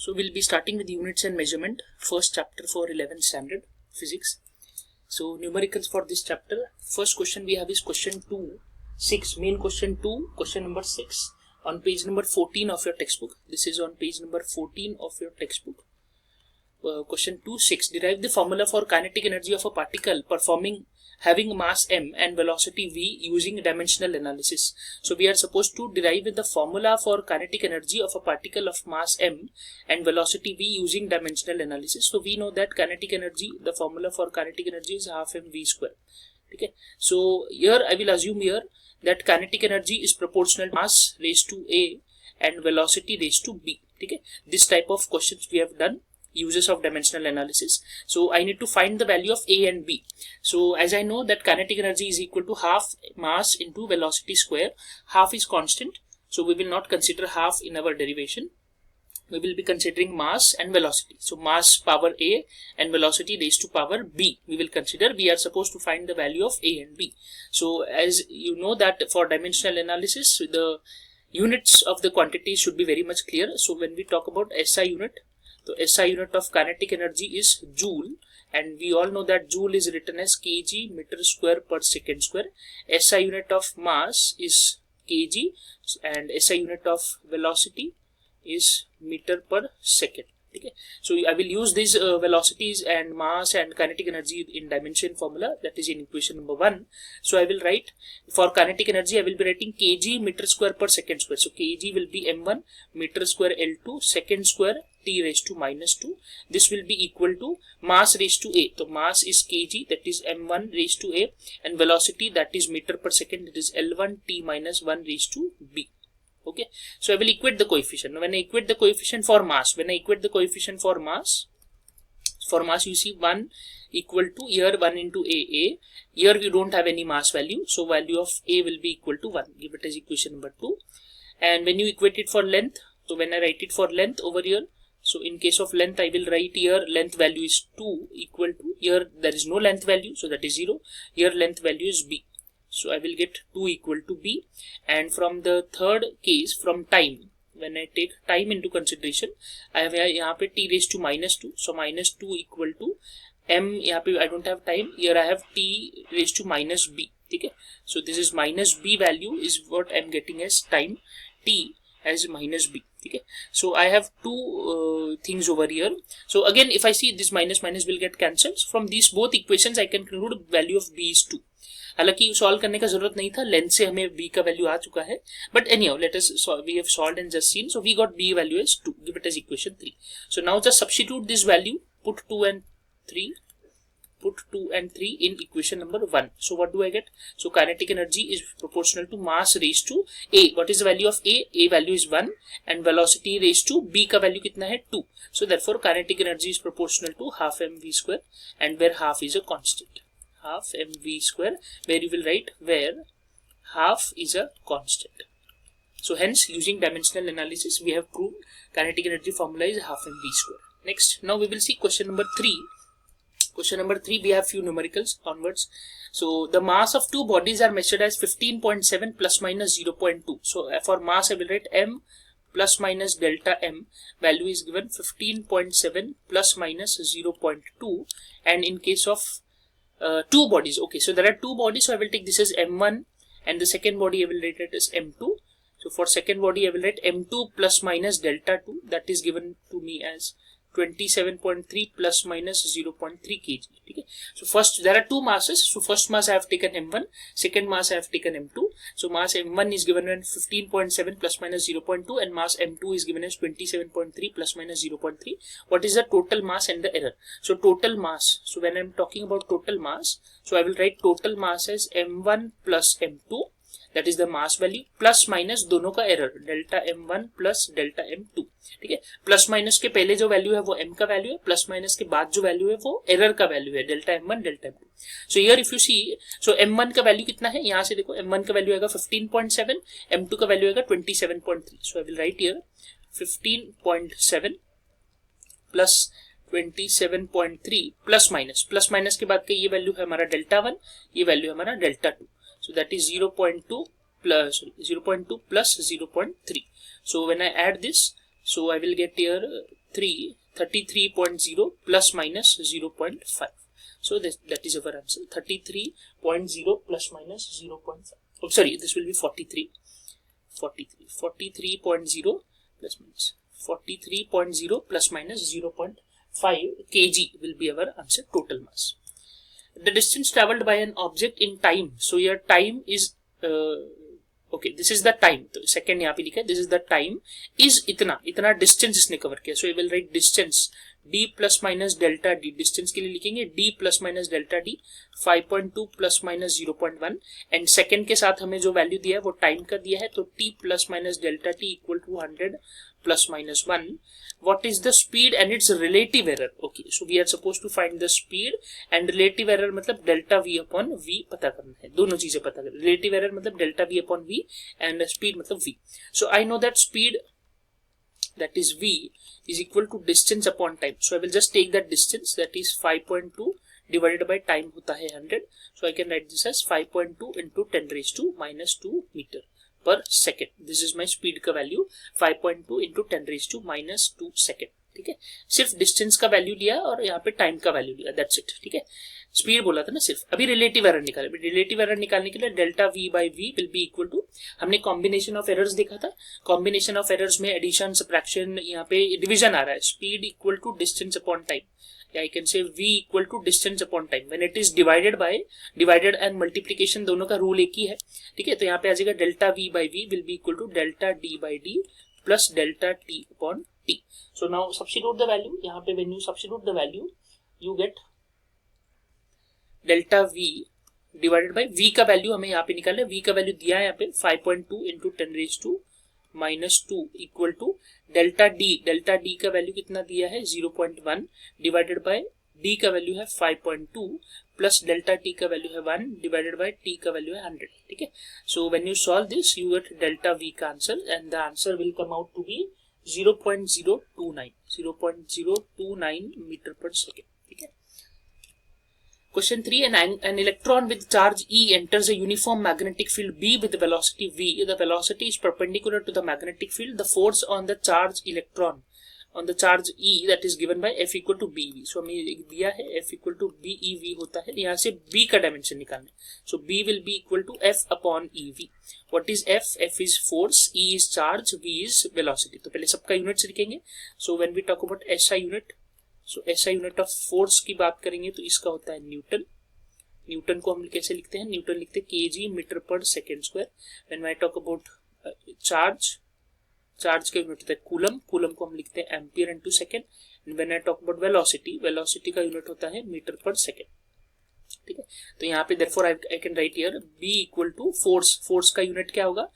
So we'll be starting with units and measurement, first chapter for 11th standard physics. So numericals for this chapter. First question we have is question 2, 6, main question 2, question number 6 on page number 14 of your textbook. This is on page number 14 of your textbook. Question 2, 6. Derive the formula for kinetic energy of a particle having mass m and velocity v using dimensional analysis. So we are supposed to derive the formula for kinetic energy of a particle of mass m and velocity v using dimensional analysis. So we know that kinetic energy, the formula for kinetic energy is half mv square. Okay. So here I will assume here that kinetic energy is proportional to mass raised to a and velocity raised to b. Okay. This type of questions we have done. Uses of dimensional analysis. So I need to find the value of a and b. So as I know that kinetic energy is equal to half mass into velocity square. Half is constant, so we will not consider half in our derivation. We will be considering mass and velocity. So mass power a and velocity raised to power b. We will consider. We are supposed to find the value of a and b. So as you know that for dimensional analysis, the units of the quantity should be very much clear. So when we talk about SI unit, so SI unit of kinetic energy is joule, and we all know that joule is written as kg meter square per second square. SI unit of mass is kg and SI unit of velocity is meter per second. Okay. So I will use these velocities and mass and kinetic energy in dimension formula, that is in equation number 1. So I will write for kinetic energy, I will be writing kg meter square per second square. So kg will be m1 meter square L2 second square t raised to minus 2. This will be equal to mass raised to a. So mass is kg, that is m1 raised to a, and velocity, that is meter per second, that is L1 t minus 1 raised to b. Okay, so I will equate the coefficient. Now when I equate the coefficient for mass, for mass you see 1 equal to here 1 into a. Here we don't have any mass value, so value of a will be equal to 1. Give it as equation number 2. And when you equate it for length, so when I write it for length over here, so in case of length I will write here length value is 2 equal to, here there is no length value, so that is 0. Here length value is b. So I will get 2 equal to b. And from the third case, from time, when I take time into consideration, I have यहाँ पे t raised to minus 2. So minus 2 equal to m, यहाँ पे I don't have time, here I have t raised to minus b. Okay. So this is minus b value is what I am getting as time, t as minus b. Okay. So I have two things over here. So again if I see this minus will get cancelled. From these both equations I can conclude value of b is 2. हालांकि solve करने का जरूरत नहीं था, length से हमें b का value आ चुका है, but anyhow let us we have solved and just seen, so we got b value as 2. Give it as equation 3. So now just substitute this value, put 2 and 3 in equation number 1. So what do I get? So kinetic energy is proportional to mass raised to a. What is the value of a? A value is 1 and velocity raised to b का value कितना है 2. So therefore kinetic energy is proportional to half mv square, and where half is a constant. Half mv square, where you will write where half is a constant. So hence using dimensional analysis we have proved kinetic energy formula is half mv square. Next, now we will see question number 3. Question number 3, we have few numericals onwards. So the mass of two bodies are measured as 15.7 plus minus 0.2. So for mass I will write m plus minus delta m, value is given 15.7 plus minus 0.2, and in case of two bodies, okay, so there are two bodies, so I will take this as m1 and the second body I will write it as m2. So for second body I will write m2 plus minus delta 2, that is given to me as 27.3 plus minus 0.3 kg. Okay. So first there are two masses, so first mass I have taken m1, second mass I have taken m2. So mass m1 is given as 15.7 plus minus 0.2 and mass m2 is given as 27.3 plus minus 0.3. What is the total mass and the error? So total mass, so when I am talking about total mass, so I will write total mass as m1 plus m2, that is the mass value, plus minus दोनों का error, delta m1 plus delta m2. ठीक है, plus minus के पहले जो value है वो m का वैल्यू है, प्लस माइनस के बाद जो वैल्यू है वो एरर का वैल्यू है, delta m1 delta m2. So here if you see, so m1 का वैल्यू कितना है, यहाँ से देखो m1 का वैल्यू आएगा 15.7, m2 का वैल्यू आएगा 27.3. So I will write here 15.7 plus 27.3 plus minus के बाद का ये वैल्यू है हमारा डेल्टा 1, ये वैल्यू है हमारा delta 2. So that is 0.2 plus 0.3. So when I add this, so I will get here 33.0 plus minus 0.5. So that is our answer. 33.0 plus minus 0.5. Oh, sorry, this will be 43. 43.0 plus minus 43.0 plus minus 0.5 kg will be our answer, total mass. The distance traveled by an object in time. So your time is okay, this is the time. तो second यहाँ पे लिखा है, this is the time is इतना distance इसने cover किया. So we will write distance d plus minus delta d. distance के लिए लिखेंगे d plus minus delta d 5.2 plus minus 0.1 and second के साथ हमें जो value दिया है वो time का दिया है, तो t plus minus delta t equal to 100 plus minus 1. What is the speed and its relative error? Okay, so we are supposed to find the speed and relative error मतलब delta v upon v पता करना है. दोनों चीजें पता करना. Relative error मतलब delta v upon v and speed मतलब v. So I know that speed, that is v, is equal to distance upon time. So I will just take that distance, that is 5.2 divided by time होता है 100. So I can write this as 5.2 into 10 raised to minus 2 meter per second. This is my speed का value 5.2 into 10 raised to minus 2 second. ठीक है, सिर्फ distance का value लिया और यहाँ पे टाइम का वैल्यू लिया, दैट्स इट. ठीक है, स्पीड बोला था ना सिर्फ. अभी रिलेटिव एरर निकाले. रिलेटिव एरर निकालने के लिए delta v by v will be equal to, हमने कॉम्बिनेशन ऑफ एरर्स देखा था. कॉम्बिनेशन ऑफ एरर्स में एडिशन, सब्ट्रैक्शन, यहाँ पे डिवीजन आ रहा है. Speed equal to distance upon time, या I can say v equal to distance upon time when it is divided and multiplication, दोनों का रूल एक ही है. ठीक है, तो यहाँ पे आ जाएगा delta v by v will be equal to delta d by d plus delta t upon t. So now substitute the value. यहाँ पे when you substitute the value, you get delta v divided by v का value हमें यहाँ पे निकालना है. v का value दिया है यहाँ पे 5.2 into 10 raised to minus 2 equal to delta d. delta d का वैल्यू कितना दिया है 0.1 divided by d का वैल्यू है 5.2 प्लस डेल्टा t का वैल्यू है 1 divided by t का वैल्यू है 100. ठीक है, so when you solve this you get delta v का answer and the answer will come out to be 0.029 meter per second. ठीक है. Question 3. An electron with charge E enters a uniform magnetic field B with velocity v. The velocity is perpendicular to the magnetic field. The force on the charge electron on the charge E, that is given by F equal to BeV. So हमें दिया है F equal to BeV होता है. यहाँ से B का dimension निकालना है. So B will be equal to F upon EV. What is F? F is force, E is charge, V is velocity. तो पहले सबका यूनिट लिखेंगे. So when we talk about SI unit, so SI unit of force की बात करेंगे तो इसका होता है न्यूटन. न्यूटन को हम कैसे लिखते हैं? न्यूटन लिखते हैं kg metre per second square. When I talk about charge, charge का यूनिट होता है कूलम. कूलम को हम लिखते हैं ampere into second. And when I talk about velocity, velocity का यूनिट होता है मीटर पर सेकंड. ठीक है, तो यहाँ पे therefore I can write here b equal to force. Force का यूनिट क्या होगा?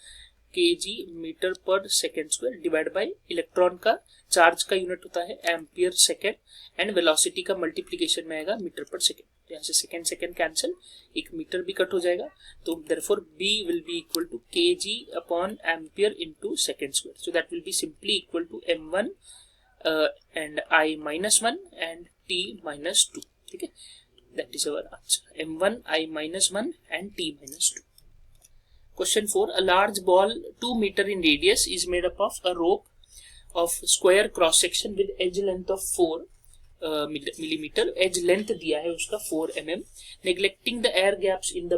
kg metre per second square divide by electron का चार्ज का यूनिट होता है एम्पियर सेकंड एंड वेलोसिटी का मल्टीप्लीकेशन में आएगा मीटर पर सेकंड. यहाँ से सेकंड कैंसिल, एक मीटर भी कट हो जाएगा. तो therefore b will be equal to kg upon ampere into second square. So that will be simply equal to m1 and i minus 1 and t minus 2. ठीक है, that is our answer. m1 i minus 1 and t minus 2. Question 4. A large ball 2 meter in radius is made up of a rope of square cross section with edge length of 4 millimeter. Edge length दिया है उसका 4 mm. Neglecting the air gaps in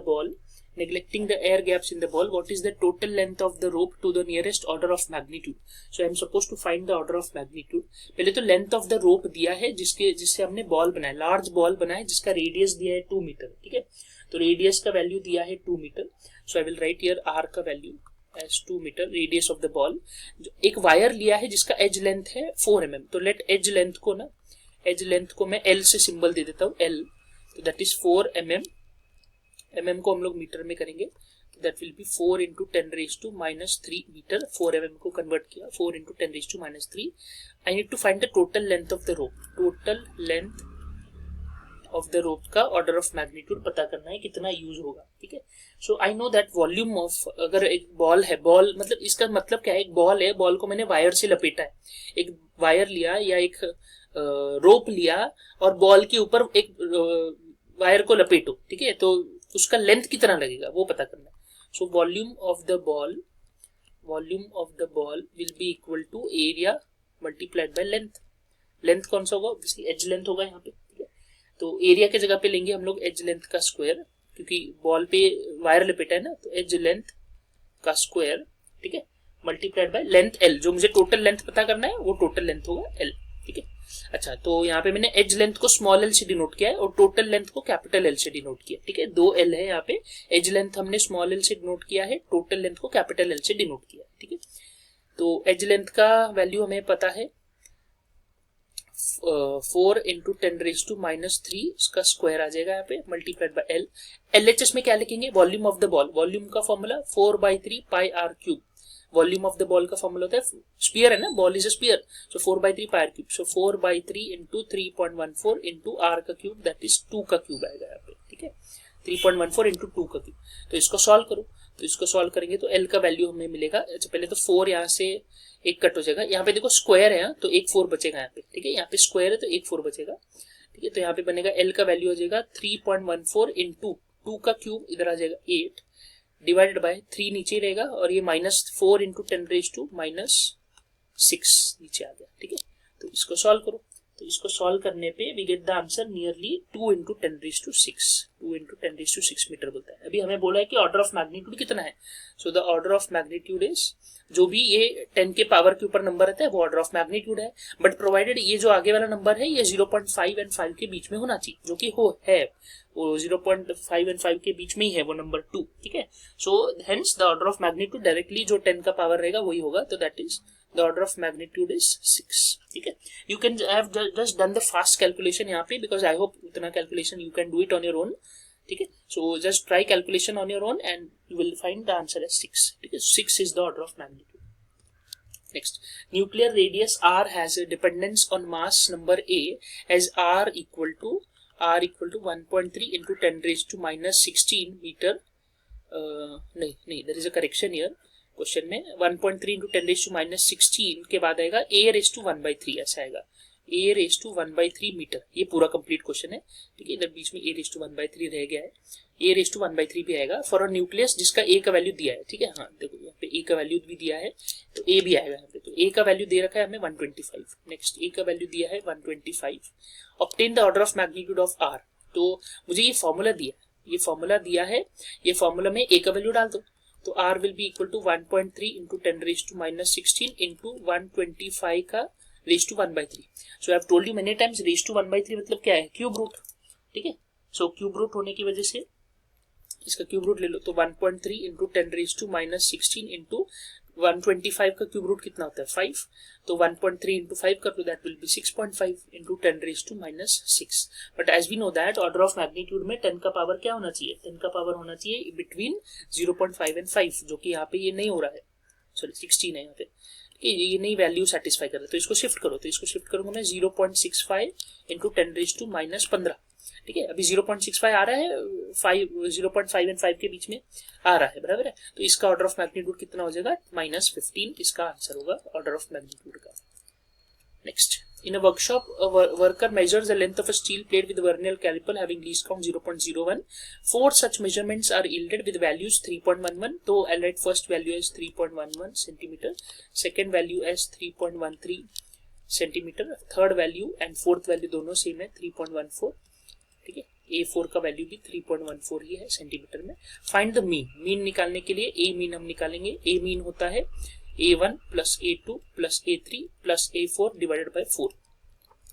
the ball, what is the total length of the rope to the nearest order of magnitude? So I am supposed to find the order of magnitude. पहले तो length of the rope दिया है जिससे हमने ball बनाया, large ball बनाया जिसका radius दिया है 2 मीटर. ठीक है, तो रेडियस का वैल्यू दिया है 2 metre. So I will write here r का value as 2 metre, radius of the ball. एक वायर लिया है जिसका एज लेंथ है 4 mm. तो लेट एज लेंथ को मैं L से सिंबल दे देता हूँ, L. तो दैट इज 4 mm. mm को हम लोग मीटर में करेंगे, that will be 4 into 10 raised to minus 3 metre. 4 mm को कन्वर्ट किया, 4 into 10 raised to minus 3. I need to find the total length of the rope. Total length of the rope का order of magnitude पता करना है, कितना use होगा. ठीक है, so I know that volume of, अगर एक बॉल है, बॉल मतलब इसका मतलब क्या है? एक बॉल है, बॉल को मैंने वायर से लपेटा है. एक वायर लिया या एक रोप लिया और बॉल के ऊपर एक वायर को लपेटो. ठीक है, तो उसका लेंथ कितना लगेगा वो पता करना है. So volume of the ball will be equal to area multiplied by length. Length कौन सा होगा, ऑब्वियसली एज लेंथ होगा यहाँ पे, ठीक है। तो एरिया के जगह पे लेंगे हम लोग एज लेंथ का स्क्वायर, क्योंकि बॉल पे वायर लिपेटा है ना, तो एज लेंथ का स्क्वायर, ठीक है, मल्टीप्लाइड बाय लेंथ एल, जो मुझे टोटल लेंथ पता करना है वो टोटल लेंथ होगा एल, ठीक है। अच्छा, तो यहाँ पे मैंने एज लेंथ को स्मॉल एल से डिनोट किया है और टोटल लेंथ को कैपिटल एल से डिनोट किया, ठीक है। 2 एल है यहाँ पे, एज लेंथ हमने स्मॉल एल से डिनोट किया है, टोटल लेंथ को कैपिटल एल से डिनोट किया है, ठीक है। तो एज लेंथ का वैल्यू हमें पता है 4 इंटू 10⁻³ इसका स्क्वायर आ जाएगा यहाँ पे, मल्टीप्लाइड बाय एल। एलएचएस में क्या लिखेंगे, volume of the ball, volume का formula 4/3 pi R cube, volume of the ball का फॉर्मूला होता है, स्पीयर है ना, ball is a sphere, so 4/3 pi R cube, so 4/3 into 3.14 into R का क्यूब, दैट इज 2 का क्यूब आएगा यहाँ पे, ठीक है। 3.14 इंटू 2 का क्यूब, तो इसको सॉल्व करो, तो इसको सॉल्व करेंगे तो एल का वैल्यू हमें मिलेगा। अच्छा, पहले तो 4 यहाँ से एक कट हो जाएगा, यहाँ पे देखो स्क्वायर है तो एक 4 बचेगा यहाँ पे, ठीक है, यहाँ पे स्क्वायर है तो एक 4 बचेगा, ठीक है। तो यहाँ पे बनेगा एल का वैल्यू हो जाएगा 3.14 इंटू 2 का क्यूब, इधर आ जाएगा 8 डिवाइडेड बाय 3 नीचे रहेगा, और ये -4 इंटू 10⁻⁻6 नीचे आ गया, ठीक है। तो इसको सॉल्व करो, तो इसको सॉल्व करने पे we get the answer nearly 2 into 10⁻6 metre बोलता है। अभी हमें बोला है कि ऑर्डर ऑफ मैग्नीट्यूड कितना है, so the order of magnitude is, जो भी ये 10 के पावर के ऊपर नंबर रहता है वो ऑर्डर ऑफ मैग्नीट्यूड है, बट प्रोवाइडेड ये जो आगे वाला नंबर है ये 0.5 और 5 के बीच में होना चाहिए, जो कि है वो 0.5 और 5 के बीच में ही है वो नंबर 2, ठीक है। So hence the order of magnitude directly जो 10 का पावर रहेगा वही होगा, तो that is the order of magnitude is 6, ठीक है। You can have just done the fast calculation यहाँ पे, because I hope उतना calculation you can do it on your own, ठीक है। So just try calculation on your own and you will find the answer as 6, ठीक है। 6 is the order of magnitude। Next, nuclear radius r has a dependence on mass number a as r equal to 1.3 into 10⁻⁻16 meter, नहीं, there is a correction here, question में 1.3 into 10⁻⁻16 के बाद आएगा a⁻⁴, ऐसा आएगा a⁻⁴ metre, ये पूरा complete question है, ठीक है। इधर बीच में a⁻⁴ रह गया है, a⁻⁴ भी आएगा फॉर अ न्यूक्लियस जिसका a का वैल्यू दिया है, ठीक है। हाँ देखो यहाँ पे a का वैल्यू भी दिया है, तो a भी आएगा यहाँ पे, तो a का वैल्यू दे रखा है हमें 125। नेक्स्ट, a का वैल्यू दिया है 125, obtain the order of magnitude of r, तो मुझे ये फॉर्मूला दिया है, ये फॉर्मूला में a का वैल्यू डाल दो, तो r will be equal to 1.3 into 10⁻⁻16 into 125 का raised to 1/3। So I have told you many times raised to 1/3 मतलब क्या है, क्यूब रूट, ठीक है। सो क्यूब रूट होने की वजह से इसका क्यूब रूट ले लो, तो 1.3 into 10⁻⁻16 into 125 का क्यूब रूट कितना होता है 5, तो 1.3 into 5 कर लो, that will be 6.5 into 10⁻⁻6। But as we know that order of magnitude में 10 का पावर क्या होना चाहिए, 10 का पावर होना चाहिए बिटवीन 0.5 and 5, जो कि यहाँ पे ये नहीं हो रहा है, सॉरी 16 है यहाँ पे, ये नई वैल्यू सेटिस्फाई कर रहा है, तो इसको शिफ्ट करो, तो इसको शिफ्ट करूंगा मैं 0.65 into 10⁻⁻15, ठीक है। अभी 0.65 आ रहा है, 0.5 and 5 के बीच में आ रहा है, बराबर है, तो इसका ऑर्डर ऑफ मैग्नीट्यूड कितना हो जाएगा -15, इसका आंसर होगा ऑर्डर ऑफ मैग्नीट्यूड का। Next, in a workshop worker measures the length of a steel plate with vernier caliper having least count 0.01, 4 such measurements are yielded with values 3.11, तो I'll write first value as 3.11 centimeter, second value as 3.13 centimeter, third value and fourth value दोनों same है 3.14, ठीक है। A4 का value भी 3.14 ही है centimetre में। Find the mean निकालने के लिए A मीन हम निकालेंगे, A मीन होता है A1 plus A2 plus A3 plus A4 divided by 4,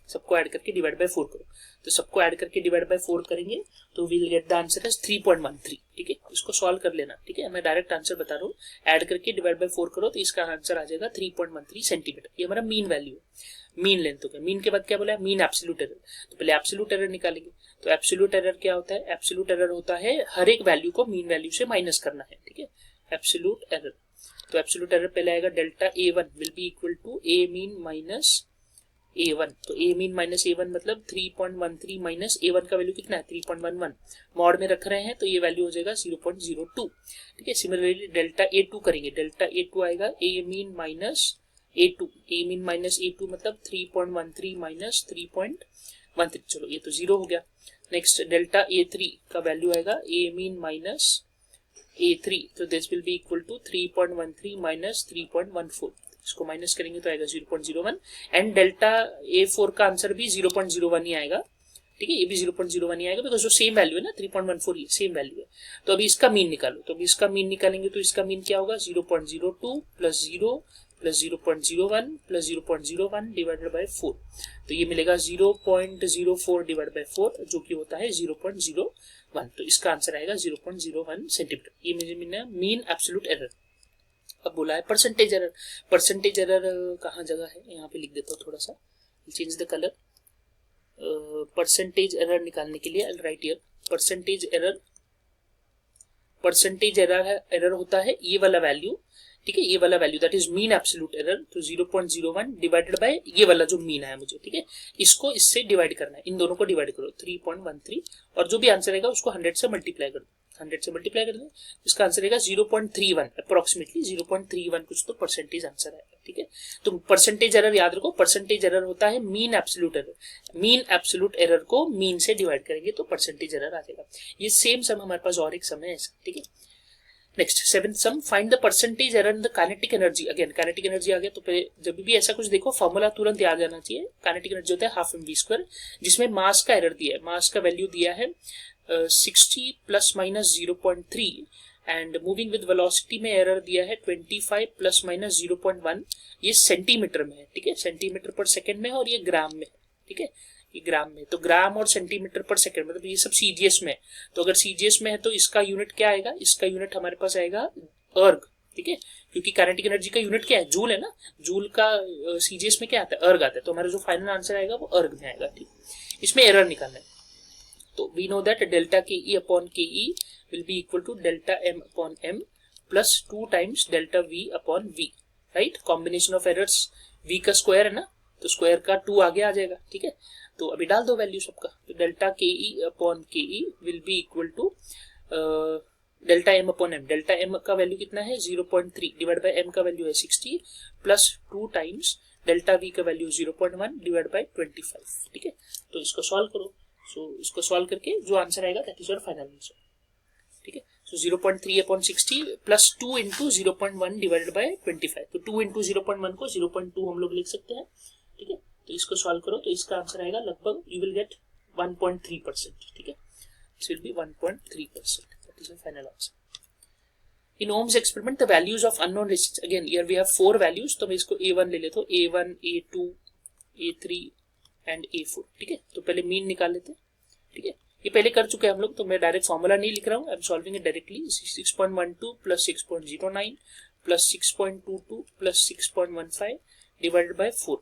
सबको ऐड करके डिवाइड बाय 4 करो, तो सबको ऐड करके डिवाइड बाय 4 करेंगे तो we'll get the answer as 3.13, ठीक है। इसको सॉल्व कर लेना, ठीक है, मैं डायरेक्ट आंसर बता रहा हूँ, ऐड करके डिवाइड बाय 4 करो तो इसका आंसर आ जाएगा 3.13 सेंटीमीटर, ये हमारा मीन वैल्यू है। मीन लेंथ हो गया, मीन के बाद क्या बोला है, मीन एब्सोल्यूट एरर, तो पहले एब्सोल्यूट एरर निकालेंगे, तो एब्सोल्यूट एरर क्या होता है, एब्सोल्यूट एरर होता है हर एक वैल्यू को मीन वैल्यू से माइनस करना है, ठीक है, एब्सोल्यूट एरर। तो एब्सोल्यूट एरर पहले आएगा delta A1 will be equal to A mean minus A1, तो A मीन माइनस A1 मतलब 3.13 माइनस A1 का वैल्यू कितना है 3.11, मॉड में रख रहे हैं तो ये वैल्यू हो जाएगा 0.02, ठीक है। सिमिलरली डेल्टा A2 करेंगे, डेल्टा A2 आएगा A mean minus A2, A mean minus A2 मतलब 3.13 माइनस 3.13, चलो ये तो 0 हो गया। नेक्स्ट डेल्टा A3 का वैल्यू आएगा A मीन माइनस A3, तो this will be equal to 3.13 minus 3.14, इसको माइनस करेंगे तो आएगा 0.01 एंड डेल्टा A4 का आंसर भी 0.01 ही आएगा, ठीक है, ये भी 0.01 ही आएगा बिकॉज जो सेम वैल्यू है ना 3.14 ये सेम वैल्यू है। तो अभी इसका मीन निकालो, तो अभी इसका मीन निकालेंगे तो इसका मीन क्या होगा 0.02 plus 0 plus 0.01 plus 0.01 divided by 4, तो ये मिलेगा 0.04 डिवाइड बाय 4 जो कि होता है 0.01, तो इसका आंसर आएगा 0.01 सेंटीमीटर। ये मुझे मीन एब्सोल्यूट एरर। अब बोला है परसेंटेज एरर, परसेंटेज एरर कहाँ जगह है, यहाँ पे लिख देता हूँ थोड़ा सा, change the colour. Percentage error निकालने के लिए आई राइट हियर परसेंटेज एरर होता है ये वाला वैल्यू, ठीक है, ये वाला value that is mean absolute error, तो 0.01 डिवाइडेड बाय ये वाला जो मीन है मुझे, ठीक है, इसको इससे डिवाइड करना है, इन दोनों को डिवाइड करो 3.13 और जो भी आंसर आएगा उसको 100 से मल्टीप्लाई कर दो, 100 से मल्टीप्लाई कर दो, इसका आंसर आएगा 0.31 अप्रोक्सीमेटली 0.31 कुछ तो परसेंटेज आंसर आएगा, ठीक है। तो परसेंटेज एरर याद रखो, परसेंटेज एरर होता है mean absolute error, mean absolute error को मीन से डिवाइड करेंगे तो परसेंटेज एरर आ जाएगा। ये सेम सम हमारे पास और एक सम है ऐसा, ठीक है। Next 7th sum, find the percentage error in the kinetic energy. Again kinetic energy आ गया तो जब भी ऐसा कुछ देखो फॉर्मूला तुरंत याद जाना चाहिए। काइनेटिक एनर्जी होता है हाफ mv², जिसमें मास का एरर दिया है, मास का वैल्यू दिया है 60 plus minus 0.3 and moving with velocity में एरर दिया है 25 प्लस माइनस 0.1, ये सेंटीमीटर में है, ठीक है, सेंटीमीटर पर सेकेंड में है और ये ग्राम में है, ठीक है, ये ग्राम में, तो ग्राम और सेंटीमीटर पर सेकंड मतलब ये सब सीजीएस में है। तो अगर सीजीएस में है तो इसका यूनिट क्या आएगा, इसका यूनिट हमारे पास आएगा अर्ग, ठीक है, क्योंकि काइनेटिक एनर्जी का यूनिट क्या है, जूल है ना, जूल का सीजीएस में क्या आता है, अर्ग आता है, तो हमारा जो फाइनल आंसर आएगा वो अर्ग में आएगा, ठीक। इसमें एरर निकालना है, तो we know that delta KE upon KE will be equal to delta M upon M plus 2 times delta V upon V, right, combination of errors, V का स्क्वायर है ना, तो स्क्वायर का 2 आगे आ जाएगा, ठीक है। तो अभी डाल दो वैल्यू सबका, तो delta KE upon KE will be equal to delta M upon M, delta M का वैल्यू कितना है 0.3 डिवाइड बाय M का वैल्यू है 60 प्लस 2 टाइम्स डेल्टा V का वैल्यू 0.1 डिवाइड बाय 25, ठीक है। तो इसको सॉल्व करो, सो इसको सॉल्व करके जो आंसर आएगा that is your final answer, ठीक है। सो 0.3 upon 60 plus 2 into 0.1 divided by 25, तो 2 इंटू 0.1 को 0.2 हम लोग लिख सकते हैं, ठीक है। तो इसको सॉल्व करो तो इसका आंसर आएगा लगभग यू विल गेट 1.3%, ठीक है, it will be 1.3%, that is the final answer. In Ohm's experiment the values of unknown resistance, again here we have 4 values, तो मैं इसको A1 ले लेता हूं, A1 A2 A3 and A4, ठीक है। तो पहले मीन निकाल लेते हैं, ठीक है, ये पहले कर चुके हैं हम लोग, तो मैं डायरेक्ट फॉर्मूला नहीं लिख रहा हूँ, I am solving it directly. 6.12 plus 6.09 plus 6.22 plus 6.15 divided by 4,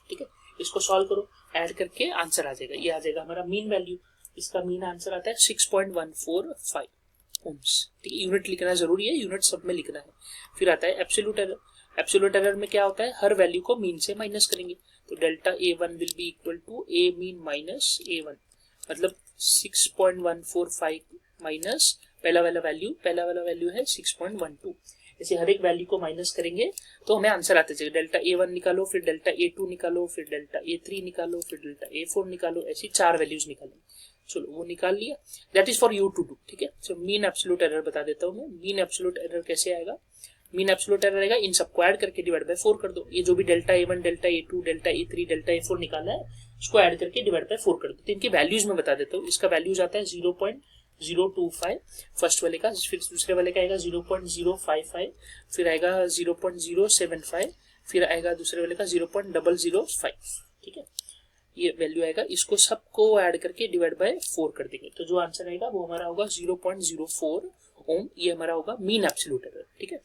ठीक है। इसको सॉल्व करो, ऐड करके आंसर आ जाएगा, ये आ जाएगा हमारा मीन वैल्यू, इसका मीन आंसर आता है 6.145 ओम्स, ठीक है। यूनिट लिखना जरूरी है, यूनिट सब में लिखना है। फिर आता है एब्सोल्यूट एरर, एब्सोल्यूट एरर में क्या होता है, हर वैल्यू को मीन से माइनस करेंगे, तो delta A1 will be equal to A mean minus A1, मतलब 6.145 माइनस पहला वाला वैल्यू है 6.12, ऐसे हर एक वैल्यू को माइनस करेंगे तो हमें आंसर आते जाएगा। डेल्टा A1 निकालो, फिर डेल्टा A2 निकालो, फिर डेल्टा A3 निकालो, फिर डेल्टा A4 निकालो, ऐसी 4 वैल्यूज निकालो। चलो वो निकाल लिया, that is for you to do, ठीक है। सो मीन एब्सोल्यूट एरर बता देता हूँ मैं, मीन एब्सोल्यूट एरर कैसे आएगा, मीन एब्सोल्यूट एरर आएगा इन सबको ऐड करके डिवाइड बाय 4 कर दो, ये जो भी delta A1 delta A2 delta A3 delta A4 निकाला है उसको ऐड करके डिवाइड बाय 4 कर दो। तो इनकी वैल्यूज में बता देता हूँ, इसका वैल्यूज आता है 0.025 फर्स्ट वाले का, फिर दूसरे वाले का आएगा 0.055, फिर आएगा 0.075, फिर आएगा दूसरे वाले का 0.005, ठीक है, ये वैल्यू आएगा। इसको सबको ऐड करके डिवाइड बाय 4 कर देंगे, तो जो आंसर आएगा वो हमारा होगा 0.04 ओम, ये हमारा होगा मीन एब्सोल्यूट एरर, ठीक है।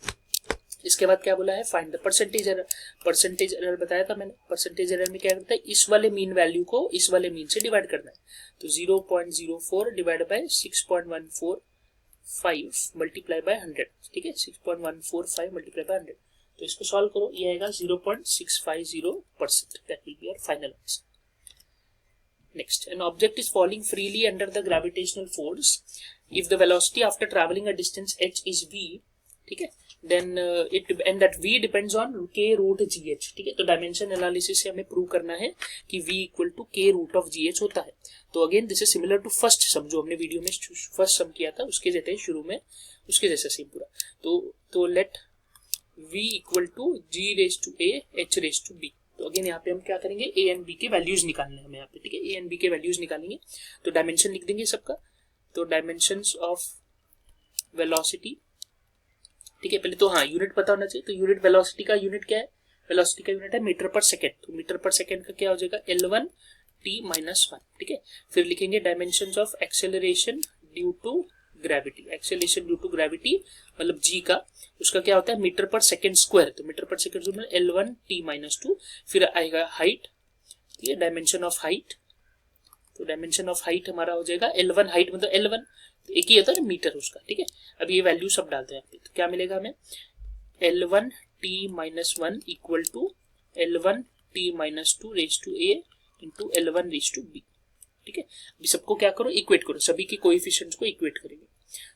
इसके बाद क्या बोला है, find the percentage error. Percentage error बताया था मैंने, परसेंटेज एरर में क्या करता है, इस वाले मीन वैल्यू को इस वाले मीन से डिवाइड करना है, तो 0.04 डिवाइड बाय 6.145 मल्टीप्लाई बाय 100, ठीक है, 6.145 मल्टीप्लाई बाय 100, तो इसको सॉल्व करो, ये आएगा 0.650%, that will be our final answer. Next, an object is falling freely under the gravitational force if the velocity after traveling a distance h is v, ठीक है, then and that v depends on k root gh, ठीक है। तो dimension analysis से हमें prove करना है कि v equal to k root of gh होता है। तो again this is similar to first sum जो हमने वीडियो में फर्स्ट सम किया था, उसके जैसे शुरू में उसके जैसा सेम पूरा। तो let v equal to g raise to a h raise to b। तो अगेन यहाँ पे हम क्या करेंगे, a एंड b के वैल्यूज निकालने हैं हमें यहाँ पे, ठीक है, a एंड b के वैल्यूज निकालेंगे। तो डायमेंशन लिख देंगे सबका। तो डायमेंशंस ऑफ वेलोसिटी, ठीक है, पहले तो हाँ यूनिट पता होना चाहिए। तो यूनिट वेलोसिटी का यूनिट क्या है, वेलोसिटी का यूनिट है मीटर पर सेकेंड। तो मीटर पर सेकेंड का क्या हो जाएगा, L1 t माइनस 1, ठीक है। फिर लिखेंगे dimensions of acceleration due to gravity. Acceleration due to gravity मतलब g का, उसका क्या होता है मीटर पर सेकेंड स्क्वायर। तो मीटर पर सेकेंड स्क्वायर में L1 t माइनस 2। फिर आएगा हाइट, ठीक है, डायमेंशन ऑफ हाइट। तो डायमेंशन ऑफ हाइट हमारा हो जाएगा L1, हाइट मतलब L1, तो एक ही होता है ना मीटर उसका, ठीक है। अब ये वैल्यू सब डालते हैं यहाँ पे, तो क्या मिलेगा हमें, L1 t minus 1 equal to L1 t minus 2 raise to a into L1 raise to b, ठीक है। अभी सबको क्या करो, इक्वेट करो, सभी के कोएफिशिएंट्स को इक्वेट करेंगे।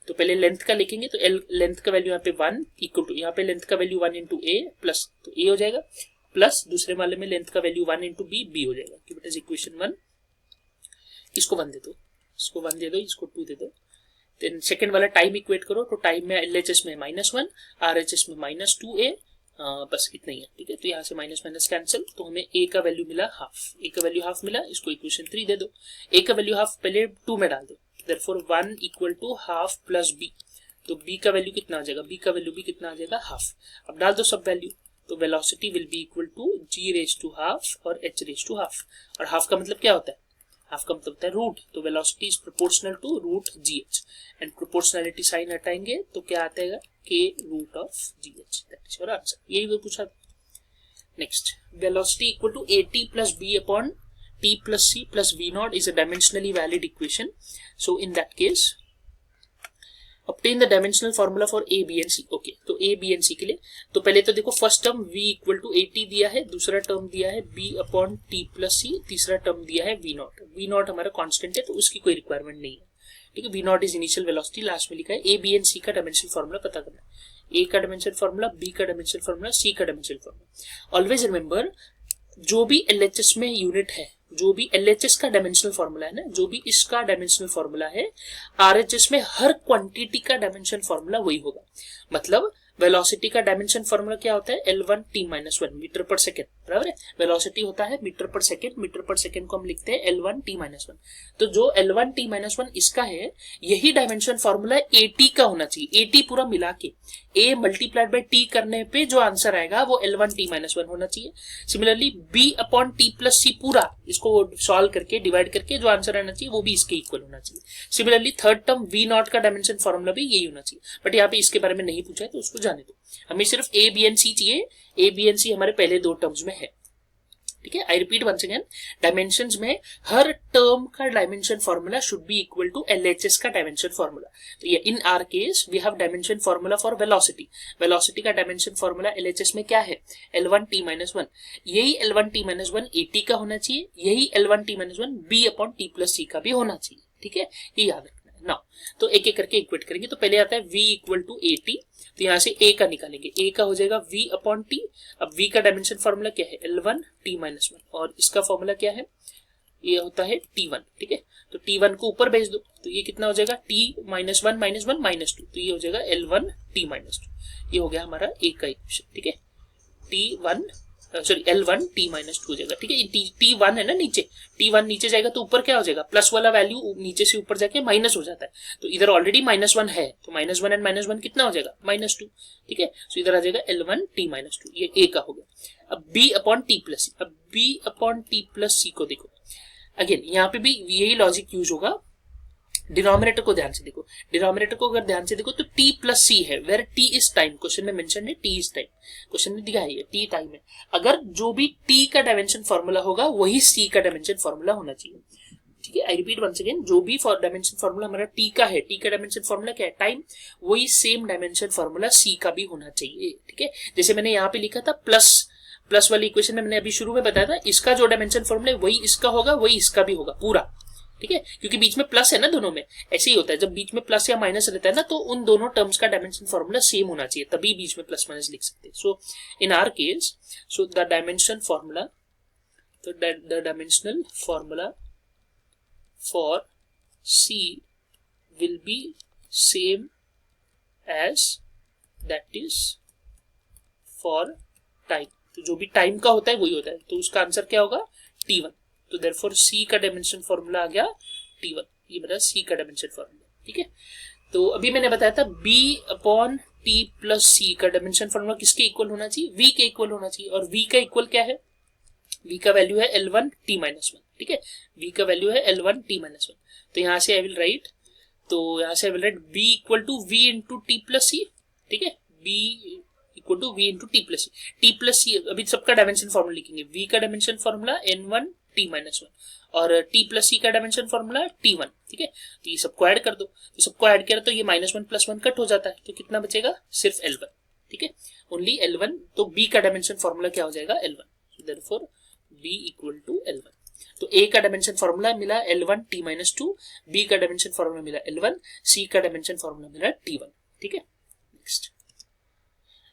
तो पहले लेंथ का लिखेंगे, तो लेंथ का वैल्यू यहाँ पे 1 इक्वल टू, यहाँ पे लेंथ का वैल्यू 1 इंटू a प्लस, तो a हो जाएगा, प्लस दूसरे वाले में लेंथ का वैल्यू 1 इंटू b हो जाएगा, कि बेटा इक्वेशन 1। इसको 1 दे दो, इसको 1 दे दो, इसको 2 दे दो। देन सेकंड वाला टाइम इक्वेट करो, तो टाइम में LHS में -1, RHS में -2a, बस इतना ही है, ठीक है। तो यहाँ से माइनस माइनस कैंसिल, तो हमें a का वैल्यू मिला हाफ, a का वैल्यू हाफ मिला, इसको इक्वेशन 3 दे दो। a का वैल्यू हाफ पहले 2 में डाल दो, therefore 1 equal to half plus b। तो b का वैल्यू कितना आ जाएगा, b का वैल्यू भी कितना आ जाएगा, हाफ। अब डाल दो सब वैल्यू, तो velocity will be equal to g raise to half और h रेज टू हाफ। और हाफ का मतलब क्या होता है, हाफ का मतलब होता है रूट। तो velocity is proportional to root gh, and proportionality sign हटाएंगे तो क्या आता है, k root of gh। That is your answer, यही वो पूछा। Next, velocity equal to at plus b upon t plus c plus v naught is a dimensionally valid equation. So in that case obtain the dimensional formula for a b and c। Okay, तो a b and c के लिए तो पहले तो देखो first term v equal to at दिया है, दूसरा टर्म दिया है b upon t plus c, तीसरा टर्म दिया है v नॉट। v नॉट हमारा कांस्टेंट है तो उसकी कोई रिक्वायरमेंट नहीं है, ठीक है। v naught is initial velocity, last में लिखा है। a b and c का डायमेंशनल फॉर्मूला पता करना है, a का डायमेंशनल फॉर्मूला, b का डायमेंशनल फॉर्मूला, c का डायमेंशनल फॉर्मूला। ऑलवेज रिमेंबर, जो भी LHS में यूनिट है, जो भी LHS का डायमेंशनल फॉर्मूला है ना, जो भी इसका डायमेंशनल फॉर्मूला है, RHS में हर क्वांटिटी का डायमेंशन फॉर्मूला वही होगा। मतलब वेलोसिटी का डायमेंशन फॉर्मूला क्या होता है, L1 t minus 1 metre per second, बराबर है। वेलोसिटी होता है metre per second, metre per second को हम लिखते हैं L1 t माइनस 1। तो जो L1 t माइनस 1 इसका है, यही डायमेंशन फॉर्मूला AT का होना चाहिए। AT पूरा मिला के a मल्टीप्लाइड बाई t करने पे जो आंसर आएगा वो L1 t माइनस 1 होना चाहिए। Similarly b upon t plus c पूरा, इसको सॉल्व करके डिवाइड करके जो आंसर आना चाहिए वो भी इसके इक्वल होना चाहिए। Similarly third term v not का डायमेंशन फॉर्मूला भी यही होना चाहिए, बट यहाँ पे इसके बारे में नहीं पूछा है तो उसको जाने दो। हमें सिर्फ a b and c चाहिए, a b and c हमारे पहले दो टर्म्स में है, ठीक है। I repeat once again, dimensions में हर टर्म का dimension formula should be equal to LHS का डायमेंशन फॉर्मूला। तो ये in our case we have dimension formula for velocity. Velocity का डायमेंशन फॉर्मूला LHS में क्या है, L1 t माइनस 1। यही L1 t माइनस 1 AT का होना चाहिए, यही L1 t minus 1 b upon t plus c का भी होना चाहिए, ठीक है। ये याद रखना है। नाउ तो एक एक करके इक्वेट करेंगे। तो पहले आता है v इक्वल टू AT, तो यहाँ से a का निकालेंगे, a का हो जाएगा v अपॉन t। अब v का डायमेंशन फॉर्मूला क्या है, L1 t माइनस 1, और इसका फॉर्मूला क्या है, ये होता है T1, ठीक है। तो T1 को ऊपर भेज दो, तो ये कितना हो जाएगा, t माइनस 1 माइनस 1 माइनस 2, तो ये हो जाएगा L1 t माइनस 2। ये हो गया हमारा a का इक्वेशन, ठीक है। L1 t माइनस 2 हो जाएगा, ठीक है। T1 है ना नीचे, T1 नीचे जाएगा तो ऊपर क्या हो जाएगा, प्लस वाला वैल्यू नीचे से ऊपर जाके माइनस हो जाता है। तो इधर ऑलरेडी -1 है, तो -1 एंड -1 कितना हो जाएगा, -2, ठीक है। तो इधर आ जाएगा L1 t माइनस 2, ये a का हो गया। अब b upon t plus c, अब b upon t plus c को देखो, अगेन यहाँ पे भी यही लॉजिक यूज होगा। डिनोमिनेटर को ध्यान से देखो, डिनोमिनेटर को अगर ध्यान से देखो तो t प्लस c है, where t is time, question में मेंशन है t इज टाइम, क्वेश्चन में दिखा है t टाइम है। अगर जो भी t का डायमेंशन फॉर्मूला होगा वही c का डायमेंशन फॉर्मूला होना चाहिए, ठीक है। आई रिपीट वंस अगेन, जो भी डायमेंशन फॉर्मूला हमारा t का है, t का डायमेंशन फॉर्मूला क्या है, टाइम, वही सेम डायमेंशन फॉर्मूला c का भी होना चाहिए, ठीक है। जैसे मैंने यहाँ पे लिखा था प्लस वाली इक्वेशन में, मैंने अभी शुरू में बताया था, इसका जो डायमेंशन फॉर्मूला है वही इसका होगा, वही इसका भी होगा पूरा, ठीक है। क्योंकि बीच में प्लस है ना दोनों में, ऐसे ही होता है, जब बीच में प्लस या माइनस रहता है ना तो उन दोनों टर्म्स का डायमेंशन फॉर्मूला सेम होना चाहिए, तभी बीच में प्लस माइनस लिख सकते हैं। So in our case, so the dimension formula, तो the dimensional formula for C will be same as, that is for time, तो जो भी टाइम का होता है वही होता है, तो उसका आंसर क्या होगा t1। तो देयरफॉर c का डायमेंशन फॉर्मूला आ गया t1, ये मेरा c का डायमेंशन फॉर्मूला, ठीक है। तो अभी मैंने बताया था b upon t plus c का डायमेंशन फॉर्मूला किसके इक्वल होना चाहिए, v के इक्वल होना चाहिए, और v का इक्वल क्या है, v का वैल्यू है L1 t-1, ठीक है, v का वैल्यू है L1 t-1। तो यहाँ से आई विल राइट, तो यहाँ से I will write b equal to v into t plus c, ठीक है, b equal to v into T plus C. अभी सबका डायमेंशन फॉर्मूला लिखेंगे, v का डायमेंशन फॉर्मूला n1 t-1 और t प्लस सी का डायमेंशन फॉर्मूला t1, ठीक है। तो ये सबको ऐड कर दो, तो सबको ऐड किया तो ये -1 + 1 कट हो जाता है, तो कितना बचेगा सिर्फ L1, ठीक है, ओनली L1। तो b का डायमेंशन फॉर्मूला क्या हो जाएगा L1, so therefore b equal to L1। तो a का डायमेंशन फॉर्मूला मिला L1 t-2, b का डायमेंशन फॉर्मूला मिला L1, c का डायमेंशन फॉर्मूला मिला t1, ठीक है। Next,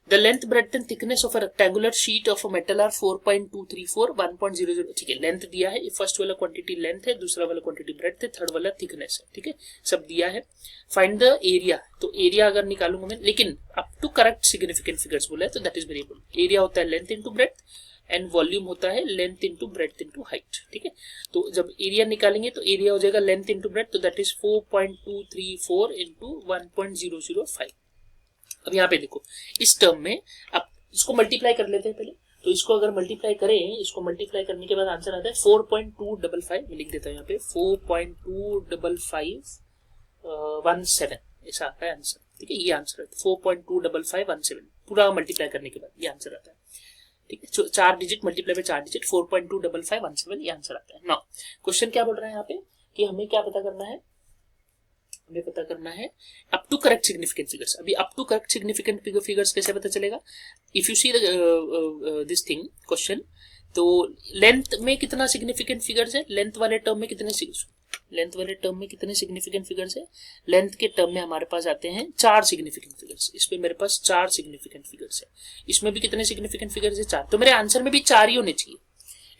The length, breadth and thickness of a rectangular sheet of a metal are 4.234, 1.00, ठीक है, लेंथ दिया है, फर्स्ट वाला क्वांटिटी लेंथ है, दूसरा वाला क्वांटिटी ब्रेड्थ है, थर्ड वाला थिकनेस है, ठीक है, सब दिया है। फाइंड द एरिया, तो एरिया अगर निकालूंगा मैं, लेकिन up to correct significant figures बोला है, तो that is very important. Area होता है length into breadth and volume होता है length into breadth into height, ठीक है। तो जब एरिया निकालेंगे तो एरिया हो जाएगा लेंथ इंटू ब्रेड्थ, तो दैट इज 4.234 इंटू 1.005। अब यहाँ पे देखो, इस टर्म में अब इसको मल्टीप्लाई कर लेते हैं पहले, तो इसको अगर मल्टीप्लाई करें, इसको मल्टीप्लाई करने के बाद आंसर आता है 4.255, मैं लिख देता हूँ यहाँ पे 4.25517, ऐसा आता है आंसर, ठीक है, ये आंसर है 4.25517, पूरा मल्टीप्लाई करने के बाद ये आंसर आता है, ठीक है, 4 डिजिट मल्टीप्लाई में 4 डिजिट 4.25517, ये आंसर आता है। नाउ क्वेश्चन क्या बोल रहा है यहाँ पे कि हमें क्या पता करना है, हमें पता करना है up to correct significant figures. अभी up to correct significant figures कैसे पता चलेगा, if you see this thing question, तो लेंथ में कितना सिग्निफिकेंट फिगर्स है, लेंथ वाले टर्म में कितने सिग्निफिकेंट फिगर्स है, लेंथ के टर्म में हमारे पास आते हैं 4 सिग्निफिकेंट फिगर्स, इसमें मेरे पास 4 सिग्निफिकेंट फिगर्स है, इसमें भी कितने सिग्निफिकेंट फिगर्स है 4, तो मेरे आंसर में भी 4 ही होने चाहिए,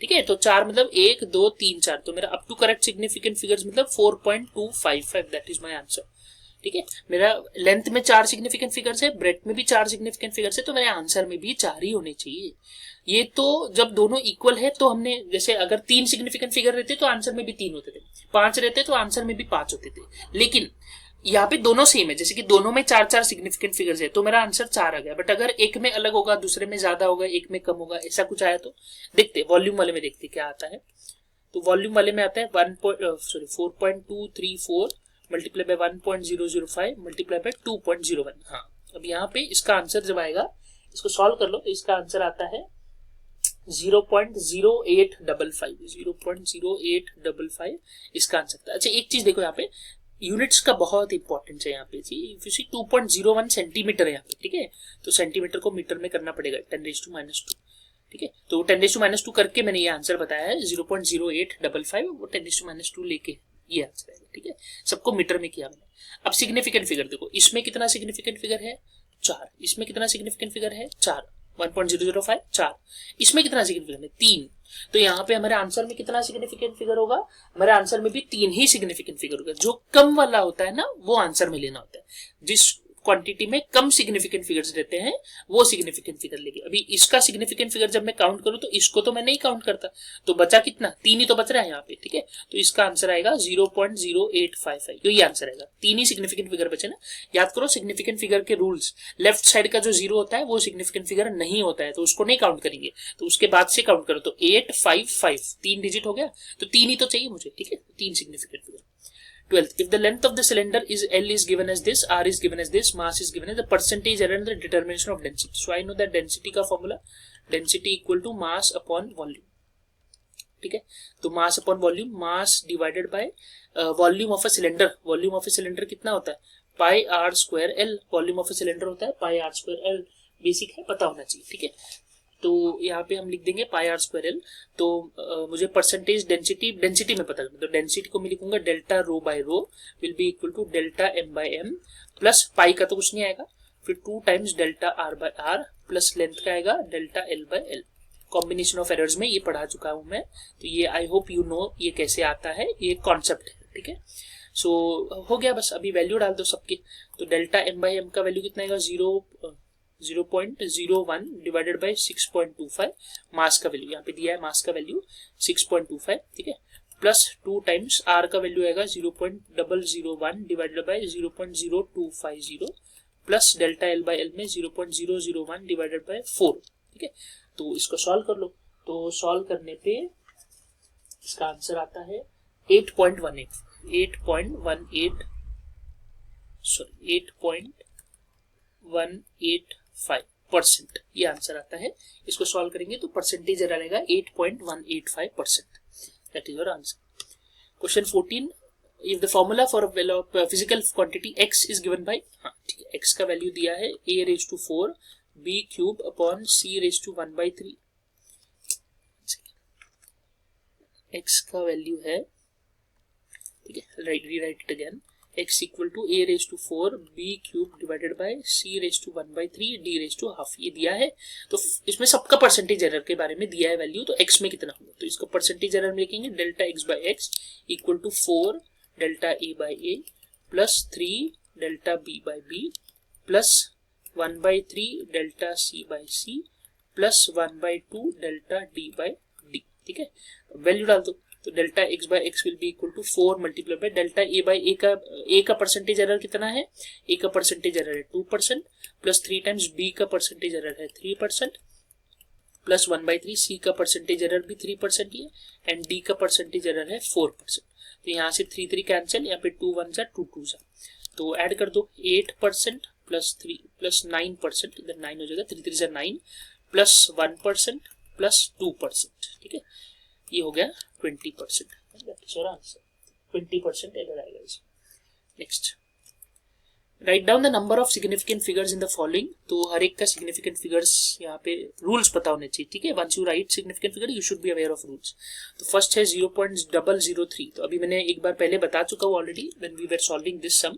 ठीक है। तो 4 मतलब 1 2 3 4, तो मेरा up to correct significant figures मतलब 4.255, दैट इज माय आंसर, ठीक है। मेरा लेंथ में 4 सिग्निफिकेंट फिगर्स है, ब्रेड्थ में भी 4 सिग्निफिकेंट फिगर्स है, तो मेरे आंसर में भी 4 ही होने चाहिए। ये तो जब दोनों इक्वल है तो हमने, जैसे अगर 3 सिग्निफिकेंट फिगर रहते तो आंसर में भी 3 होते थे, 5 रहते तो आंसर में भी 5 होते थे, लेकिन यहाँ पे दोनों सेम है, जैसे कि दोनों में 4 सिग्निफिकेंट फिगर्स है, तो मेरा आंसर 4 आ गया। बट अगर एक में अलग होगा, दूसरे में ज्यादा होगा, एक में कम होगा, ऐसा कुछ आया तो देखते, वॉल्यूम वाले में देखते क्या आता है। तो वॉल्यूम वाले में आता है 4.234 मल्टीप्लाई बाय 1.005 मल्टीप्लाई बाय 2.01। हाँ, अब यहाँ पे इसका आंसर जब आएगा, इसको सॉल्व कर लो, तो इसका आंसर आता है 0.0855 इसका आंसर था। अच्छा, एक चीज देखो यहाँ पे, यूनिट्स का बहुत इंपॉर्टेंस है यहाँ पे जी। इफ यू सी 2.01 सेंटीमीटर है यहाँ पे, ठीक है, तो सेंटीमीटर को मीटर में करना पड़ेगा 10⁻², ठीक है। तो 10⁻² करके मैंने ये आंसर बताया है 0.0855, वो 10⁻² लेके ये आंसर है, ठीक है, सबको मीटर में किया मैंने। अब सिग्निफिकेंट फिगर देखो, इसमें कितना सिग्निफिकेंट फिगर है 4, इसमें कितना सिग्निफिकेंट फिगर है 4, 1.005 4, इसमें कितना सिग्निफिकेंट है 3, तो यहाँ पे हमारे आंसर में कितना सिग्निफिकेंट फिगर होगा, हमारे आंसर में भी 3 ही सिग्निफिकेंट फिगर होगा। जो कम वाला होता है ना, वो आंसर में लेना होता है, जिस क्वांटिटी में कम सिग्निफिकेंट फिगर्स रहते हैं वो सिग्निफिकेंट फिगर लेके। अभी इसका सिग्निफिकेंट फिगर जब मैं काउंट करूं तो इसको तो मैं नहीं काउंट करता, तो बचा कितना 3 ही तो बच रहा है यहाँ पे, ठीक है। तो इसका आंसर आएगा 0.0855, तो ये आंसर आएगा, 3 ही सिग्निफिकेंट फिगर बचे ना। याद करो सिग्निफिकेंट फिगर के रूल्स, लेफ्ट साइड का जो 0 होता है वो सिग्निफिकेंट फिगर नहीं होता है, तो उसको नहीं काउंट करेंगे, तो उसके बाद से काउंट करो, तो 855 3 डिजिट हो गया, तो 3 ही तो चाहिए मुझे, ठीक है, 3 significant figure. 12th, if the length of the cylinder is L is given as this, R is given as this, mass is given as the percentage error in the determination of density. So I know that density का formula, density equal to mass upon volume, ठीक है। तो mass upon volume, mass divided by volume of a cylinder, volume of a cylinder कितना होता है pi r square L, volume of a cylinder होता है pi r square L, basic है, पता होना चाहिए, ठीक है। तो यहाँ पे हम लिख देंगे पाई आर स्क्वायर एल, तो मुझे परसेंटेज डेंसिटी में पता करना, तो डेंसिटी को मैं लिखूंगा delta rho by rho will be equal to delta m by m, plus pi का तो कुछ नहीं आएगा, फिर 2 times delta r by r, plus length का आएगा delta l by l. Combination of errors में ये पढ़ा चुका हूं मैं, तो ये आई होप यू नो ये कैसे आता है, ये कॉन्सेप्ट है, ठीक है। सो हो गया, बस अभी वैल्यू डाल दो सबके, तो डेल्टा एम बाय एम का वैल्यू कितना आएगा 0, 0.01 डिवाइडेड बाय 6.25 मास का वैल्यू यहाँ पे दिया है, मास का वैल्यू 6.25, ठीक है, प्लस 2 टाइम्स आर का वैल्यू आएगा 0.001 divided by 0.0250 plus delta l by L में 0.001 डिवाइडेड बाय 4, ठीक है। तो इसको सॉल्व कर लो, तो सॉल्व करने पे इसका आंसर आता है 8.185%, ये आंसर आता है। इसको सॉल्व करेंगे तो परसेंटेज रहेगा 8.185%, that is your answer. Question 14, if the formula for physical quantity x is given by, हाँ ठीक है, x का वैल्यू दिया है a⁴ b³ upon c⁻⁴ x का वैल्यू है, ठीक है, rewrite it again, x equal to a⁴ b³ divided by c⁻⁴ d⁻², ये दिया है। तो इसमें सबका परसेंटेज एरर के बारे में दिया है वैल्यू, तो x में कितना होगा, तो इसका परसेंटेज एरर में लिखेंगे delta x by x equal to 4 delta a by a plus 3 delta b by b plus 1/3 delta c by c plus 1/2 delta d by d, ठीक है। वैल्यू डाल दो, तो delta x by x will be equal to 4 multiply by delta a by a का percentage error कितना है, a का percentage error है 2% प्लस 3 टाइम्स b का परसेंटेज एरर है 3% प्लस 1/3 c का परसेंटेज एरर भी 3% ही है एंड d का परसेंटेज एरर है 4%। तो यहाँ से 3 कैंसिल, यहाँ पे 2 1 2 2 तो ऐड कर दो 8% प्लस 3 प्लस 9%, इधर 9 हो जाएगा, 3 3 9 प्लस 1% प्लस 2%, ठीक है, ये हो गया 20%, that is your answer. 20% error आएगा इसमें। Next, write down the number of significant figures in the following, तो हर एक का सिग्निफिकेंट फिगर्स यहाँ पे रूल्स पता होने चाहिए, ठीक है। Once you write significant figure you should be aware of rules. तो फर्स्ट है 0.003, तो अभी मैंने एक बार पहले बता चुका हूँ already when we were solving this sum.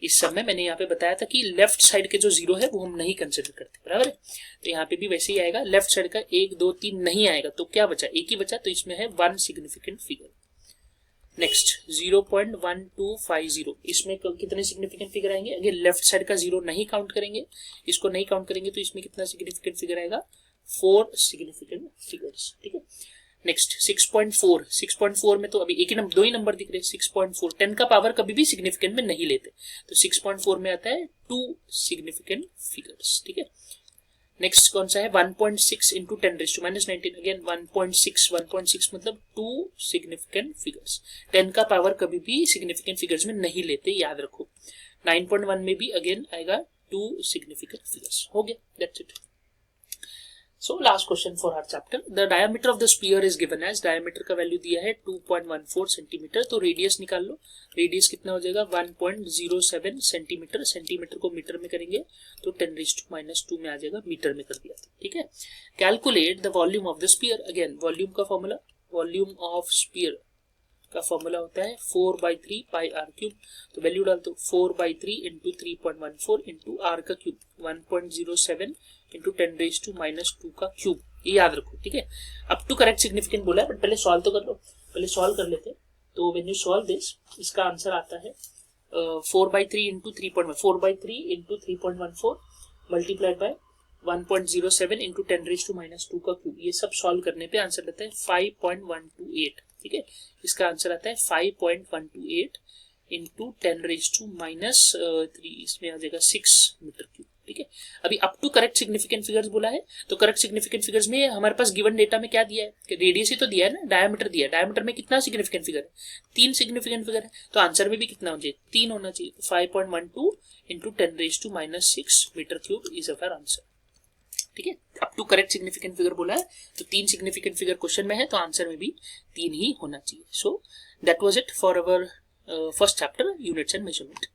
इस सम में मैंने यहाँ पे बताया था कि लेफ्ट साइड के जो 0 है वो हम नहीं कंसिडर करते, बराबर है। तो यहाँ पे भी वैसे ही आएगा, लेफ्ट साइड का 1 2 3 नहीं आएगा, तो क्या बचा, एक ही बचा, तो इसमें है 1 सिग्निफिकेंट फिगर। नेक्स्ट 0.1250, इसमें कितने सिग्निफिकेंट फिगर आएंगे, अगर लेफ्ट साइड का 0 नहीं काउंट करेंगे, इसको नहीं काउंट करेंगे, तो इसमें कितना सिग्निफिकेंट फिगर आएगा, 4 सिग्निफिकेंट फिगर्स, ठीक है। नेक्स्ट 6.4 में तो अभी एक ही नंबर, 2 ही नंबर दिख रहे हैं, 6.4 10 का पावर कभी भी सिग्निफिकेंट में नहीं लेते, तो 6.4 में आता है 2 सिग्निफिकेंट फिगर्स, ठीक है। नेक्स्ट कौन सा है 1.6 इंटू 10⁻⁻19, अगेन 1.6 मतलब 2 सिग्निफिकेंट फिगर्स। 10 का पावर कभी भी सिग्निफिकेंट फिगर्स में नहीं लेते, याद रखो। 9.1 में भी अगेन आएगा 2 सिग्निफिकेंट फिगर्स, हो गया, that's it. So last question for our chapter, the diameter of the sphere is given as, diameter का वैल्यू दिया है 2.14 सेंटीमीटर, तो रेडियस निकाल लो, रेडियस कितना हो जाएगा 1.07 सेंटीमीटर, सेंटीमीटर को मीटर में करेंगे तो 10⁻² में आ जाएगा, मीटर में कर दिया था, ठीक है। Calculate the volume of the sphere, again volume का फॉर्मूला, वॉल्यूम ऑफ स्फीयर का फॉर्मूला होता है 4/3 πr³, तो वैल्यू डाल दो 4/3 इंटू 3.14 इंटू r का क्यूब 1.07 इंटू 10⁻² का क्यूब, ये याद रखो, ठीक है। अब टू करेक्ट सिग्निफिकेंट बोला है, बट पहले सॉल्व तो कर लो, पहले सॉल्व कर लेते। तो व्हेन यू सॉल्व दिस, इसका आंसर आता है 4/3 इंटू 3.14 मल्टीप्लाइड बाय 1.07 इंटू 10⁻² का क्यूब, ये सब सॉल्व करने पे आंसर आता है 5.128, ठीक है। इसका आंसर आता है 5.128 इंटू 10⁻⁻3, इसमें आ जाएगा 6 मीटर क्यूब, ठीक है। अभी up to correct significant figures बोला है, तो करेक्ट सिग्निफिकेंट फिगर्स में हमारे पास गिवन डेटा में क्या दिया है, कि रेडियस ही तो दिया है ना, डायमीटर दिया है, डायमीटर में कितना सिग्निफिकेंट फिगर है, 3 सिग्निफिकेंट फिगर है, तो आंसर में भी कितना हो जाए 3 होना चाहिए, 5.12 into 10⁻⁻6 metre cube is our answer, ठीक है। Up to correct significant figure बोला है, तो 3 सिग्निफिकेंट फिगर क्वेश्चन में है, तो आंसर में भी 3 ही होना चाहिए। So that was it for our first chapter units and measurement.